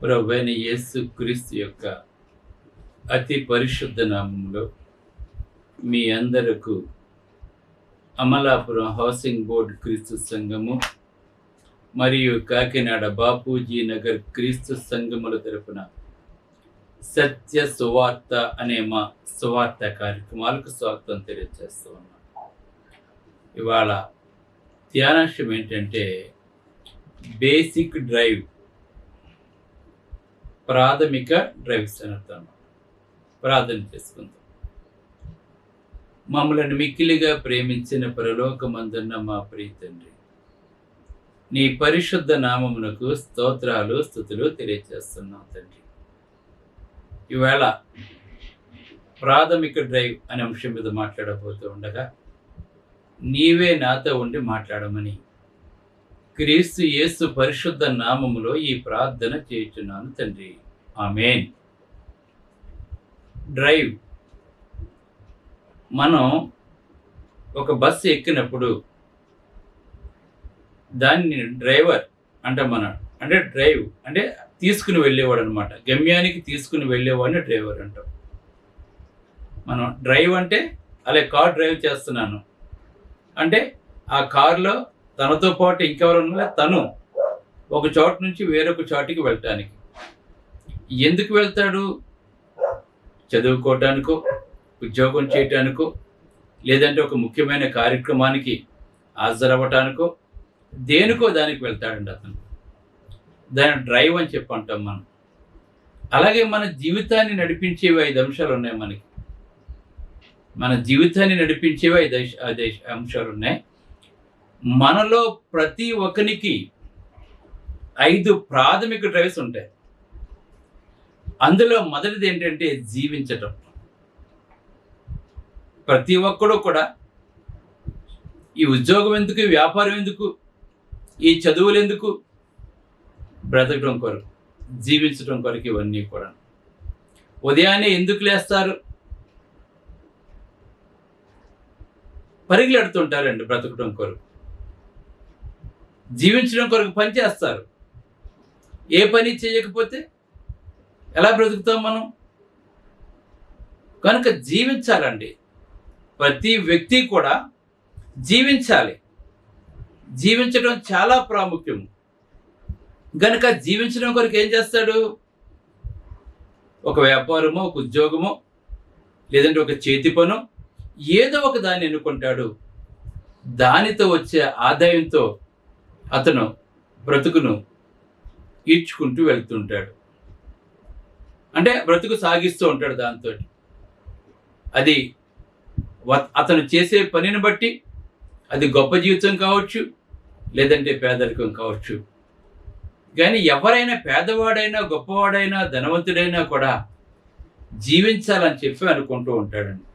ప్రభువైన యేసు క్రీస్తు యొక్క అతి పరిశుద్ధ నామములో మీ అందరకు అమలాపురం హౌసింగ్ బోర్డు క్రీస్తు సంఘము మరియు కాకినాడ బాపూజీ నగర్ క్రీస్తు సంఘముల తరపున సత్య సువార్త అనే మా సువార్త కార్యక్రమాలకు స్వాగతం తెలియజేస్తూ ఉన్నాం. ఇవాళ ధ్యానాంశం ఏంటంటే బేసిక్ డ్రైవ్, ప్రాథమిక డ్రైవ్స్ అని అర్థం. ప్రార్థన చేసుకుందాం. మమ్మల్ని మిక్కిలిగా ప్రేమించిన పరలోకమందున్న మా ప్రియ తండ్రి, నీ పరిశుద్ధ నామమునకు స్తోత్రాలు స్తుతులు తెలియజేస్తున్నాం తండ్రి. ఈవేళ ప్రాథమిక డ్రైవ్ అనే అంశం మీద మాట్లాడబోతూ ఉండగా నీవే నాతో ఉండి మాట్లాడమని క్రీస్తు యేసు పరిశుద్ధ నామములో ఈ ప్రార్థన చేయుచున్నాను తండ్రి. ఆమేన్. డ్రైవ్. మనం ఒక బస్సు ఎక్కినప్పుడు దాన్ని డ్రైవర్ అంటే డ్రైవ్ అంటే తీసుకుని వెళ్ళేవాడు అనమాట. గమ్యానికి తీసుకుని వెళ్ళేవాడిని డ్రైవర్ అంటాం. మనం డ్రైవ్ అంటే అలా కార్ డ్రైవ్ చేస్తున్నాను అంటే ఆ కారులో తనతో పాటు ఇంకెవరన్నా తను ఒక చోటు నుంచి వేరొక చోటికి వెళ్ళటానికి. ఎందుకు వెళ్తాడు? చదువుకోవటానికో, ఉద్యోగం చేయటానికో, లేదంటే ఒక ముఖ్యమైన కార్యక్రమానికి హాజరవ్వటానికో, దేనికో దానికి వెళ్తాడండి అతను. దాని డ్రైవ్ అని చెప్పి అంటాం మనం. అలాగే మన జీవితాన్ని నడిపించేవి 5 అంశాలు ఉన్నాయి మనకి. మన జీవితాన్ని నడిపించేవి 5 అంశాలు ఉన్నాయి. మనలో ప్రతి ఒక్కరికి 5 ప్రాథమిక డ్రైవ్స్ ఉంటాయి. అందులో మొదటిది ఏంటంటే జీవించటం. ప్రతి ఒక్కడు కూడా ఈ ఉద్యోగం ఎందుకు, ఈ వ్యాపారం ఎందుకు, ఈ చదువులు ఎందుకు? బ్రతకడం కొరకు, జీవించడం కొరకు. ఇవన్నీ కూడా ఉదయాన్నే ఎందుకు లేస్తారు? పరిగెడుతుంటారండి బ్రతకడం కొరకు. జీవించడం కొరకు పని చేస్తారు. ఏ పని చేయకపోతే ఎలా బ్రతుకుతాం మనం? కనుక జీవించాలండి. ప్రతి వ్యక్తి కూడా జీవించాలి. జీవించడం చాలా ప్రాముఖ్యం. కనుక జీవించడం కొరకు ఏం చేస్తాడు? ఒక వ్యాపారమో, ఒక ఉద్యోగమో, లేదంటే ఒక చేతి పనో ఏదో ఒక దాన్ని ఎన్నుకుంటాడు. దానితో వచ్చే ఆదాయంతో అతను బ్రతుకును ఈడ్చుకుంటూ వెళ్తుంటాడు. అంటే బ్రతుకు సాగిస్తూ ఉంటాడు దాంతో. అది అతను చేసే పనిని బట్టి అది గొప్ప జీవితం కావచ్చు, లేదంటే పేదరికం కావచ్చు. కానీ ఎవరైనా, పేదవాడైనా, గొప్పవాడైనా, ధనవంతుడైనా కూడా జీవించాలని చెప్పి అనుకుంటూ ఉంటాడండి.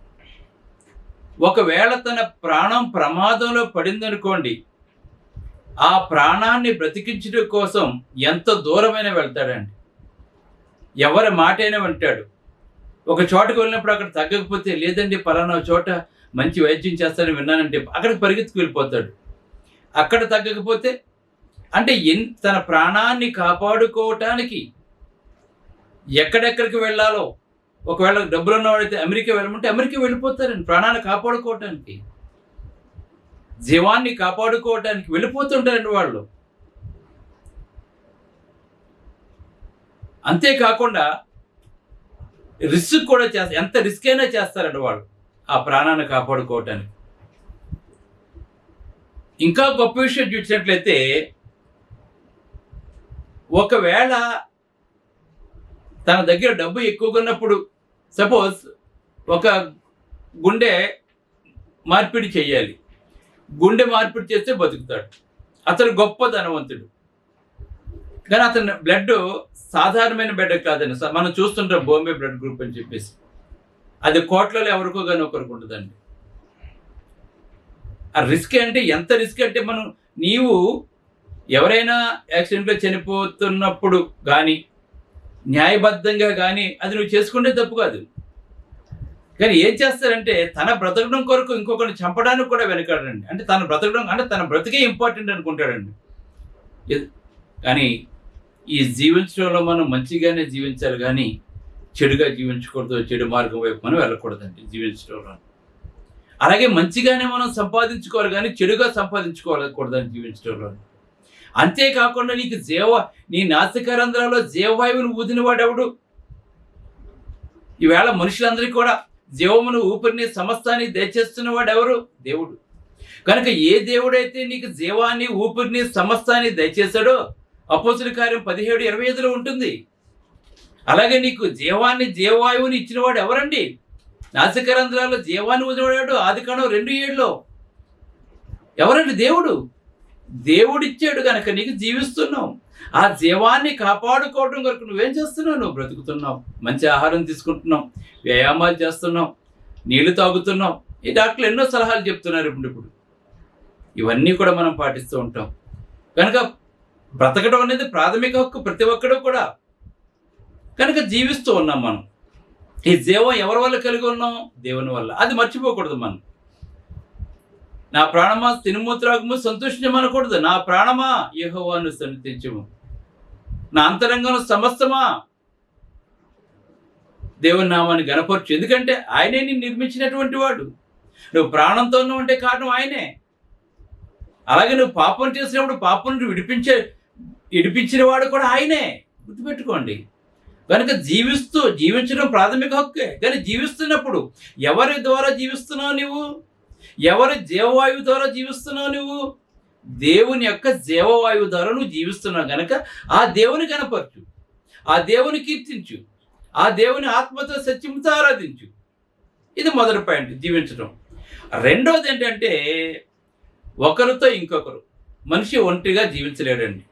ఒకవేళ తన ప్రాణం ప్రమాదంలో పడిందనుకోండి, ఆ ప్రాణాన్ని బ్రతికించడం కోసం ఎంత దూరమైనా వెళ్తాడండి. ఎవరి మాటైనా వింటాడు. ఒక చోటకు వెళ్ళినప్పుడు అక్కడ తగ్గకపోతే, లేదండి పలానా చోట మంచి వైద్యం చేస్తాడని విన్నానంటే అక్కడికి పరిగెత్తుకు వెళ్ళిపోతాడు. అక్కడ తగ్గకపోతే అంటే తన ప్రాణాన్ని కాపాడుకోవటానికి ఎక్కడెక్కడికి వెళ్ళాలో, ఒకవేళ డబ్బులు ఉన్నవాడైతే అమెరికా వెళ్ళమంటే అమెరికా వెళ్ళిపోతారండి. ప్రాణాన్ని కాపాడుకోవటానికి, జీవాన్ని కాపాడుకోవటానికి వెళ్ళిపోతుంటారండి వాళ్ళు. అంతేకాకుండా రిస్క్ కూడా చేస్తారు. ఎంత రిస్క్ అయినా చేస్తారండి వాళ్ళు ఆ ప్రాణాన్ని కాపాడుకోవటానికి. ఇంకా గొప్ప విషయం చూసినట్లయితే, ఒకవేళ తన దగ్గర డబ్బు ఎక్కువగా ఉన్నప్పుడు, సపోజ్ ఒక గుండె మార్పిడి చేయాలి. గుండె మార్పిడి చేస్తే బతుకుతాడు. అతను గొప్ప ధనవంతుడు. కానీ అతని బ్లడ్ సాధారణమైన బ్లడ్ కాదండి. మనం చూస్తుంటాం బాంబే బ్లడ్ గ్రూప్ అని చెప్పేసి. అది కోట్లలో ఎవరికో కానీ ఒకరికి ఉంటుందండి. ఆ రిస్క్ అంటే ఎంత రిస్క్ అంటే, నీవు ఎవరైనా యాక్సిడెంట్లో చనిపోతున్నప్పుడు కానీ, న్యాయబద్ధంగా కానీ అది నువ్వు చేసుకుంటే తప్పు కాదు. కానీ ఏం చేస్తారంటే తన బ్రతకడం కొరకు ఇంకొకరిని చంపడానికి కూడా వెనకాడండి. అంటే తన బ్రతకడం అంటే తన బ్రతికే ఇంపార్టెంట్ అనుకుంటాడండి. కానీ ఈ జీవించడంలో మనం మంచిగానే జీవించాలి కానీ చెడుగా జీవించకూడదు, చెడు మార్గం వైపు మనం వెళ్ళకూడదండి జీవించడంలో. అలాగే మంచిగానే మనం సంపాదించుకోవాలి కానీ చెడుగా సంపాదించుకోవాలకూడదని జీవించడంలో. అంతేకాకుండా నీ నాసికారంధ్రాల్లో జీవవాయువుని ఊదిన వాడెవడు? ఈవేళ మనుషులందరికీ కూడా జీవమును ఊపిరిని సమస్తాన్ని దయచేస్తున్న వాడు ఎవరు? దేవుడు. కనుక ఏ దేవుడైతే నీకు జీవాన్ని ఊపిరిని సమస్తాన్ని దయచేశాడో అపోస్తుల కార్యం 17:25 ఉంటుంది. అలాగే నీకు జీవవాయువుని ఇచ్చిన వాడు ఎవరండి? నాసికారంధ్రాల్లో జీవాన్ని ఊదినవాడు ఆదికాండం 2:7 ఎవరండి? దేవుడు. దేవుడిచ్చాడు కనుక నీకు జీవిస్తున్నావు. ఆ జీవాన్ని కాపాడుకోవడం కొరకు నువ్వేం చేస్తున్నావు? నువ్వు బ్రతుకుతున్నావు, మంచి ఆహారం తీసుకుంటున్నావు, వ్యాయామాలు చేస్తున్నావు, నీళ్లు తాగుతున్నావు. ఈ డాక్టర్లు ఎన్నో సలహాలు చెప్తున్నారు ఇప్పుడు. ఇవన్నీ కూడా మనం పాటిస్తూ ఉంటాం. కనుక బ్రతకడం అనేది ప్రాథమిక హక్కు ప్రతి ఒక్కడు కూడా. కనుక జీవిస్తూ ఉన్నాం మనం. ఈ జీవం ఎవరి వల్ల కలిగి ఉన్నాం? దేవుని వల్ల. అది మర్చిపోకూడదు మనం. నా ప్రాణమా తినుము త్రాగుము సంతోషించమనకూడదు. నా ప్రాణమా యెహోవాను సన్నిధించుము, నా అంతరంగంలో సమస్తమా దేవుని నామాన్ని గణపరచు. ఎందుకంటే ఆయనే నిన్ను నిర్మించినటువంటి వాడు. నువ్వు ప్రాణంతో ఉన్నావు అంటే కారణం ఆయనే. అలాగే నువ్వు పాపం చేసినప్పుడు పాపం నుండి విడిపించిన వాడు కూడా ఆయనే. గుర్తుపెట్టుకోండి. కనుక జీవించడం ప్రాథమిక హక్కే. కానీ జీవిస్తున్నప్పుడు ఎవరి ద్వారా జీవిస్తున్నావు నువ్వు? ఎవరి జీవవాయువు ద్వారా జీవిస్తున్నావు నువ్వు? దేవుని యొక్క జీవవాయువు ద్వారా నువ్వు జీవిస్తున్నావు కనుక ఆ దేవుని కనపరచు, ఆ దేవుని కీర్తించు, ఆ దేవుని ఆత్మతో సత్యంతో ఆరాధించు. ఇది మొదటి పాయింట్, జీవించడం. రెండోది ఏంటంటే ఒకరితో ఇంకొకరు. మనిషి ఒంటరిగా జీవించలేడండి.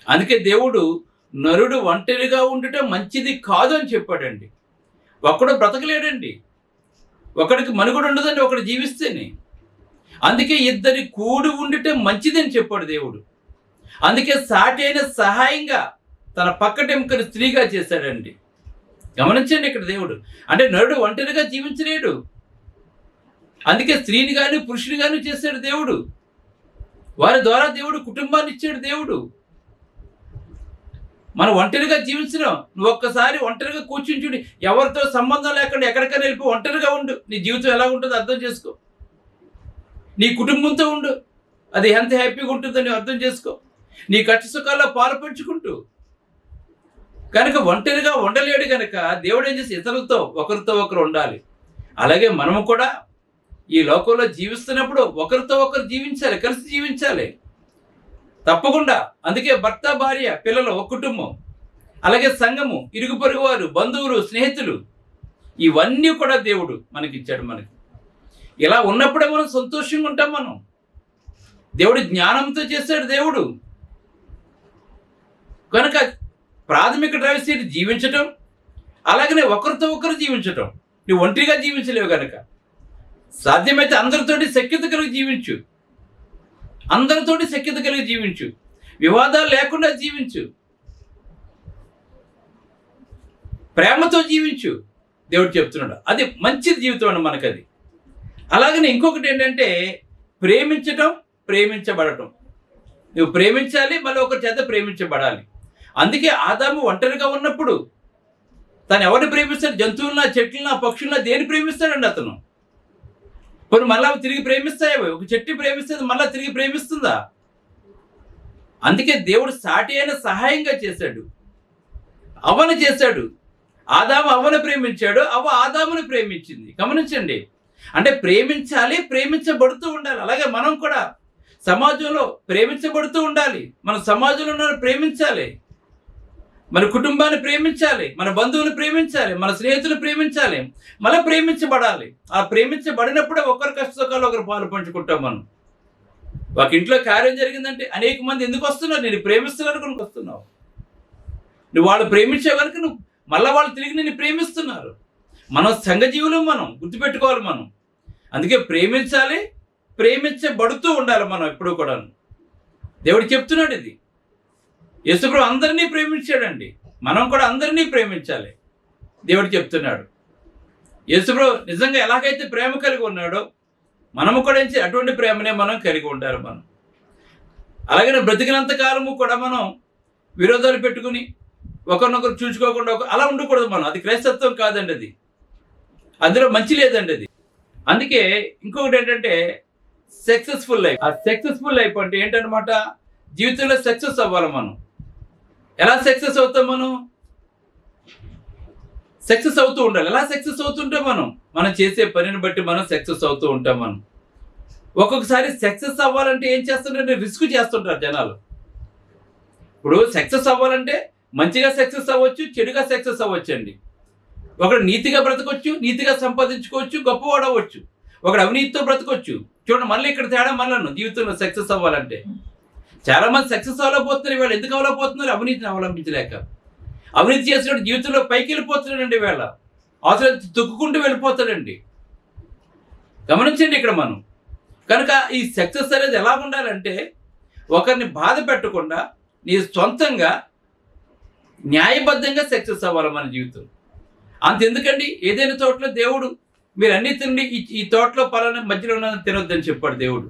అందుకే దేవుడు నరుడు ఒంటరిగా ఉండటం మంచిది కాదు అని చెప్పాడండి. ఒకడు బ్రతకలేడండి, ఒకడికి మనుగడ ఉండదండి ఒకడు జీవిస్తేనే. అందుకే ఇద్దరి కూడి ఉండటం మంచిదని చెప్పాడు దేవుడు. అందుకే సాటి అయిన సహాయంగా తన పక్కటెముకని స్త్రీగా చేశాడండి. గమనించండి ఇక్కడ దేవుడు. అంటే నరుడు ఒంటరిగా జీవించలేడు. అందుకే స్త్రీని కానీ పురుషుని కానీ చేశాడు దేవుడు. వారి ద్వారా దేవుడు కుటుంబాన్ని ఇచ్చాడు దేవుడు. మనం ఒంటరిగా జీవించడం. నువ్వు ఒక్కసారి ఒంటరిగా కూర్చుని చూడు, ఎవరితో సంబంధం లేకుండా ఎక్కడికైనా వెళ్ళిపో, ఒంటరిగా ఉండు. నీ జీవితం ఎలా ఉంటుందో అర్థం చేసుకో. నీ కుటుంబంతో ఉండు, అది ఎంత హ్యాపీగా ఉంటుందని అర్థం చేసుకో. నీ కష్ట సుఖాల్లో పాలు పంచుకుంటూ. కనుక ఒంటరిగా ఉండలేడు కనుక దేవుడు ఏం చేసి ఇతరులతో ఒకరితో ఒకరు ఉండాలి. అలాగే మనము కూడా ఈ లోకంలో జీవిస్తున్నప్పుడు ఒకరితో ఒకరు జీవించాలి, కలిసి జీవించాలి తప్పకుండా. అందుకే భర్త, భార్య, పిల్లలు, ఒక కుటుంబం, అలాగే సంఘము, ఇరుగు పొరుగు వారు, బంధువులు, స్నేహితులు, ఇవన్నీ కూడా దేవుడు మనకిచ్చాడు. మనకి ఇలా ఉన్నప్పుడే మనం సంతోషంగా ఉంటాం. మనం దేవుడు జ్ఞానంతో చేశాడు దేవుడు. కనుక ప్రాథమిక డ్రైవ్ సీట్ జీవించటం, అలాగనే ఒకరితో ఒకరు జీవించటం. నువ్వు ఒంటరిగా జీవించలేవు కనుక సాధ్యమైతే అందరితోటి సఖ్యత కలిగి జీవించు. అందరితోటి సఖ్యత కలిగి జీవించు. వివాదాలు లేకుండా జీవించు. ప్రేమతో జీవించు. దేవుడు చెప్తున్నాడు అది మంచి జీవితం అండి మనకది. అలాగనే ఇంకొకటి ఏంటంటే ప్రేమించటం, ప్రేమించబడటం. నువ్వు ప్రేమించాలి, మళ్ళీ ఒకరి చేత ప్రేమించబడాలి. అందుకే ఆదాము ఒంటరిగా ఉన్నప్పుడు తను ఎవరిని ప్రేమిస్తాడు? జంతువులనా, చెట్లనా, పక్షులనా, దేని ప్రేమిస్తాడండి అతను? కొన్ని మళ్ళా తిరిగి ప్రేమిస్తాయో? ఒక చెట్టు ప్రేమిస్తుంది, మళ్ళా తిరిగి ప్రేమిస్తుందా? అందుకే దేవుడు సాటి అయిన సహాయంగా చేశాడు. అవ్వను చేశాడు. ఆదాము అవ్వను ప్రేమించాడు, అవ్వ ఆదామును ప్రేమించింది. గమనించండి. అంటే ప్రేమించాలి, ప్రేమించబడుతూ ఉండాలి. అలాగే మనం కూడా సమాజంలో ప్రేమించబడుతూ ఉండాలి. మన సమాజంలో ఉన్న ప్రేమించాలి, మన కుటుంబాన్ని ప్రేమించాలి, మన బంధువులు ప్రేమించాలి, మన స్నేహితులు ప్రేమించాలి, మళ్ళీ ప్రేమించబడాలి. ఆ ప్రేమించబడినప్పుడే ఒకరి కష్ట సుఖాలు ఒకరు పాలు పంచుకుంటాం. మనం ఒక ఇంట్లో కార్యం జరిగిందంటే అనేక మంది ఎందుకు వస్తున్నారు? నేను ప్రేమిస్తున్నాను కనుక వస్తున్నావు. నువ్వు వాళ్ళు ప్రేమించే కనుక నువ్వు మళ్ళీ వాళ్ళు తిరిగి నిన్ను ప్రేమిస్తున్నారు. మనం సంఘజీవులు, మనం గుర్తుపెట్టుకోవాలి. మనం అందుకే ప్రేమించాలి, ప్రేమించబడుతూ ఉండాలి మనం ఎప్పుడూ కూడా. దేవుడు చెప్తున్నాడు ఇది. యేసుప్రభు అందరినీ ప్రేమించాడండి. మనం కూడా అందరినీ ప్రేమించాలి. దేవుడు చెప్తున్నాడు. యేసుప్రభు నిజంగా ఎలాగైతే ప్రేమ కలిగి ఉన్నాడో మనము కూడా అటువంటి ప్రేమనే మనం కలిగి ఉండాలి. మనం అలాగే బ్రతికినంత కాలము కూడా మనం విరోధాలు పెట్టుకుని ఒకరినొకరు చూసుకోకుండా అలా ఉండకూడదు మనం. అది క్రైస్తత్వం కాదండి. అది అందులో మంచి లేదండి అది. అందుకే ఇంకొకటి ఏంటంటే సక్సెస్ఫుల్ లైఫ్. ఆ సక్సెస్ఫుల్ లైఫ్ అంటే ఏంటనమాట, జీవితంలో సక్సెస్ అవ్వాలి మనం. ఎలా సక్సెస్ అవుతాం మనం? సక్సెస్ అవుతూ ఉండాలి. ఎలా సక్సెస్ అవుతుంటాం మనం చేసే పనిని బట్టి మనం సక్సెస్ అవుతూ ఉంటాం మనం. ఒక్కొక్కసారి సక్సెస్ అవ్వాలంటే ఏం చేస్తుంటే రిస్క్ చేస్తుంటారు జనాలు. ఇప్పుడు సక్సెస్ అవ్వాలంటే మంచిగా సక్సెస్ అవ్వచ్చు, చెడుగా సక్సెస్ అవ్వచ్చు అండి. ఒకడు నీతిగా బ్రతకొచ్చు, నీతిగా సంపాదించుకోవచ్చు, గొప్పవాడు అవ్వచ్చు. ఒకడు అవినీతితో బ్రతకొచ్చు. చూడండి, మళ్ళీ ఇక్కడ తేడా మళ్ళీ జీవితంలో సక్సెస్ అవ్వాలంటే చాలా మంది సక్సెస్ అవ్వలేకపోతున్నారు. వీళ్ళు ఎందుకు అవ్వలేకపోతున్నారు? అవినీతిని అవలంబించలేక. అవినీతి చేసినప్పుడు జీవితంలో పైకి వెళ్ళిపోతున్నాడండి. వీళ్ళ అవసరం తొక్కుకుంటూ వెళ్ళిపోతాడండి. గమనించండి ఇక్కడ మనం. కనుక ఈ సక్సెస్ అనేది ఎలా ఉండాలంటే ఒకరిని బాధ పెట్టకుండా నీ సొంతంగా న్యాయబద్ధంగా సక్సెస్ అవ్వాలి మన జీవితం. అంతెందుకండి, ఏదైనా తోటలో దేవుడు మీరు అన్ని తిండి, ఈ తోటలో పలానా మధ్యలో ఉన్నది తినొద్దని చెప్పాడు దేవుడు.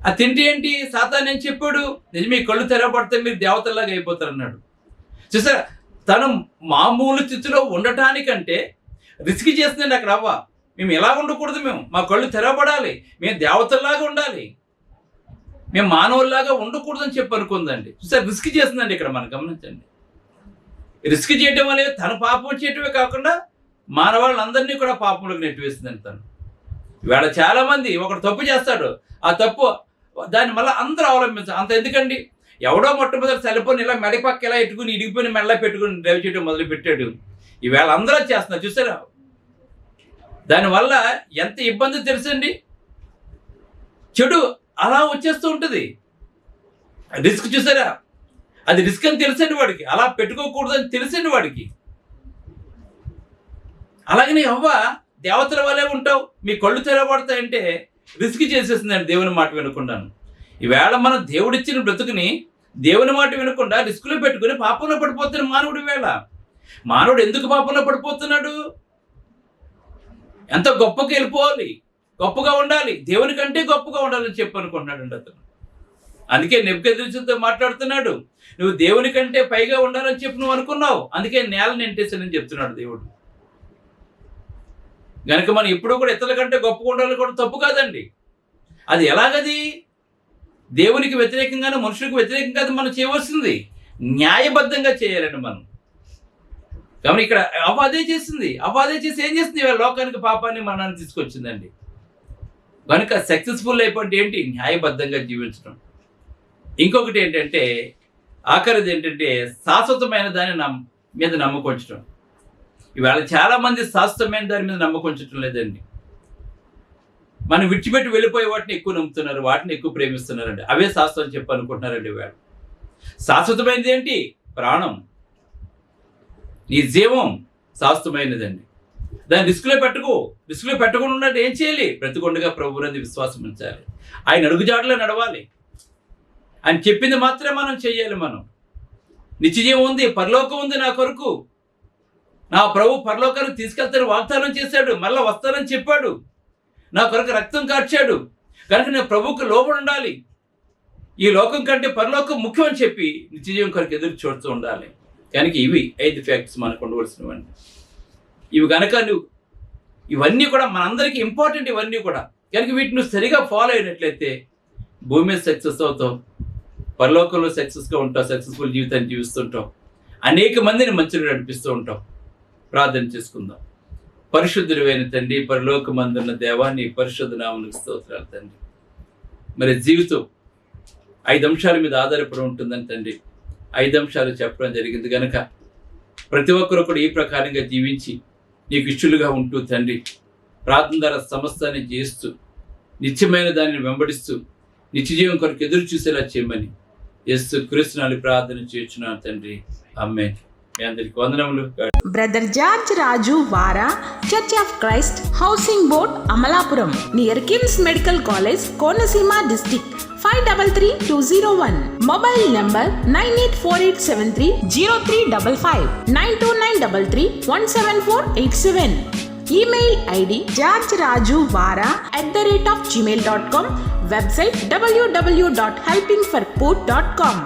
ఆ తింటే ఏంటి? సాతాను ఏం చెప్పాడు? నిజమే, కళ్ళు తెరవబడితే మీరు దేవతల్లాగా అయిపోతారు అన్నాడు. చూసారా, తను మామూలు స్థితిలో ఉండటానికంటే రిస్క్ చేస్తుందండి అక్కడ అవ్వ. మేము ఎలా ఉండకూడదు, మా కళ్ళు తెరవబడాలి, మేము దేవతల్లాగా ఉండాలి, మేము మానవుల్లాగా ఉండకూడదని చెప్పి అనుకుందండి. చూసారా, రిస్క్ చేస్తుందండి ఇక్కడ మనం గమనించండి. రిస్క్ చేయడం అనేది తన పాపం చేయటమే కాకుండా మానవాళ్ళందరినీ కూడా పాపంలోకి నెట్టివేస్తుందండి తను. ఇవాళ చాలా మంది ఒకడు తప్పు చేస్తాడు, ఆ తప్పు దాన్ని మళ్ళీ అందరూ అవలంబించాలి. అంత ఎందుకండి, ఎవడో మొట్టమొదటి సెల్ఫోన్ ఇలా మెడపక్క ఇలా ఎట్టుకుని ఇడిగిపోయిన మెడలో పెట్టుకుని డ్రైవ్ చేయడం మొదలు పెట్టాడు. ఈవేళ అందరూ చేస్తున్నారు. చూసారా, దానివల్ల ఎంత ఇబ్బంది తెలుసండి. చెడు అలా వచ్చేస్తూ ఉంటుంది. రిస్క్ చూసారా, అది రిస్క్ అని తెలుసండి వాడికి, అలా పెట్టుకోకూడదని తెలుసండి వాడికి. అలాగనే అవ్వ దేవతల వల్లే ఉంటావు, మీ కళ్ళు తెరవబడతాయంటే రిస్క్ చేసేసిందండి దేవుని మాట వినకుండాను. ఈవేళ మనం దేవుడిచ్చిన బ్రతుకుని దేవుని మాట వినకుండా రిస్క్లో పెట్టుకుని పాపంలో పడిపోతున్న మానవుడు. వేళ మానవుడు ఎందుకు పాపంలో పడిపోతున్నాడు? ఎంత గొప్పగా వెళ్ళిపోవాలి, గొప్పగా ఉండాలి, దేవుని కంటే గొప్పగా ఉండాలని చెప్పి అనుకుంటున్నాడు అండి అతను. అందుకే నెబుకద్నెజరుతో మాట్లాడుతున్నాడు, నువ్వు దేవుని కంటే పైగా ఉండాలని చెప్పి నువ్వు అనుకున్నావు, అందుకే నేలని ఎంటేసానని చెప్తున్నాడు దేవుడు. కనుక మనం ఎప్పుడూ కూడా ఇతరుల కంటే గొప్పగా ఉండాలని కూడా తప్పు కాదండి. అది ఎలాగది? దేవునికి వ్యతిరేకంగానే మనుషులకు వ్యతిరేకంగా మనం చేయవలసింది న్యాయబద్ధంగా చేయాలండి మనం. కాబట్టి ఇక్కడ అవ్వ అదే చేసింది. అవ్వ అదే చేసి ఏం చేస్తుంది? ఇవాళ లోకానికి పాపాన్ని మరణాన్ని తీసుకొచ్చిందండి. కనుక సక్సెస్ఫుల్ లైఫ్ అంటే ఏంటి? న్యాయబద్ధంగా జీవించడం. ఇంకొకటి ఏంటంటే, ఆఖరిది ఏంటంటే శాశ్వతమైన దాని మీద నమ్మకం ఉంచడం. ఇవాళ చాలా మంది శాశ్వతమైన దాని మీద నమ్మకం ఉంచడం లేదండి. మనం విడిచిపెట్టి వెళ్ళిపోయే వాటిని ఎక్కువ నమ్ముతున్నారు, వాటిని ఎక్కువ ప్రేమిస్తున్నారండి. అవే శాశ్వతం చెప్పి అనుకుంటున్నారండి. ఇవాళ శాశ్వతమైనది ఏంటి? ప్రాణం, నీ జీవం శాశ్వతమైనదండి. దాన్ని రిస్క్లో పెట్టకుండా ఉన్నట్టు ఏం చేయాలి? బ్రతికొండగా ప్రభువునందు విశ్వాసం ఉంచాలి, ఆయన అడుగుజాడలో నడవాలి, ఆయన చెప్పింది మాత్రమే మనం చెయ్యాలి. మనం నిత్యజీవం ఉంది, పరలోకం ఉంది నా కొరకు, నా ప్రభు పరలోకానికి తీసుకెళ్తాను వాగ్దానం చేశాడు, మళ్ళీ వస్తానని చెప్పాడు, నా కొరకు రక్తం కార్చాడు, కనుక నేను ప్రభువుకు లోబడి ఉండాలి, ఈ లోకం కంటే పరలోకం ముఖ్యం అని చెప్పి నిత్యజీవం కొరకు ఎదురు చూడుతూ ఉండాలి. కనుక ఇవి 5 ఫ్యాక్ట్స్ మనకు ఉండవలసినవండి. ఇవి కనుక నువ్వు ఇవన్నీ కూడా మనందరికీ ఇంపార్టెంట్. ఇవన్నీ కూడా కనుక వీటిని నువ్వు సరిగా ఫాలో అయినట్లయితే భూమి మీద సక్సెస్ అవుతావు, పరలోకంలో సక్సెస్గా ఉంటావు, సక్సెస్ఫుల్ జీవితాన్ని జీవిస్తుంటావు, అనేక మందిని మంచిగా నడిపిస్తూ ఉంటావు. ప్రార్థన చేసుకుందాం. పరిశుద్ధుడైన తండ్రి, పరలోకమందున్న దేవా, నీ పరిశుద్ధ నామమునకు స్తోత్రాలు తండ్రి. మరి జీవితం 5 అంశాల మీద ఆధారపడి ఉంటుందని తండ్రి 5 అంశాలు చెప్పడం జరిగింది. కనుక ప్రతి ఒక్కరు కూడా ఈ ప్రకారంగా జీవించి నీకు ఇష్టలుగా ఉంటూ తండ్రి, ప్రార్థన ద్వారా సమస్తాన్ని చేస్తూ నిత్యమైన దానిని వెంబడిస్తూ నిత్యజీవం కొరకు ఎదురు చూసేలా చేయమని యేసు క్రీస్తునామములో ప్రార్థన చేస్తున్నాను తండ్రి. ఆమేన్. మీ అందరికి వందనములు. బ్రదర్ జార్జ్ రాజు వారా, church of Christ, housing board, Amalapuram, near KIMS medical college, Konaseema district, 538201. Mobile number 9848730355, 92933174187. Email ID georgerajuvara@gmail.com. Website www.helpingforpoor.com.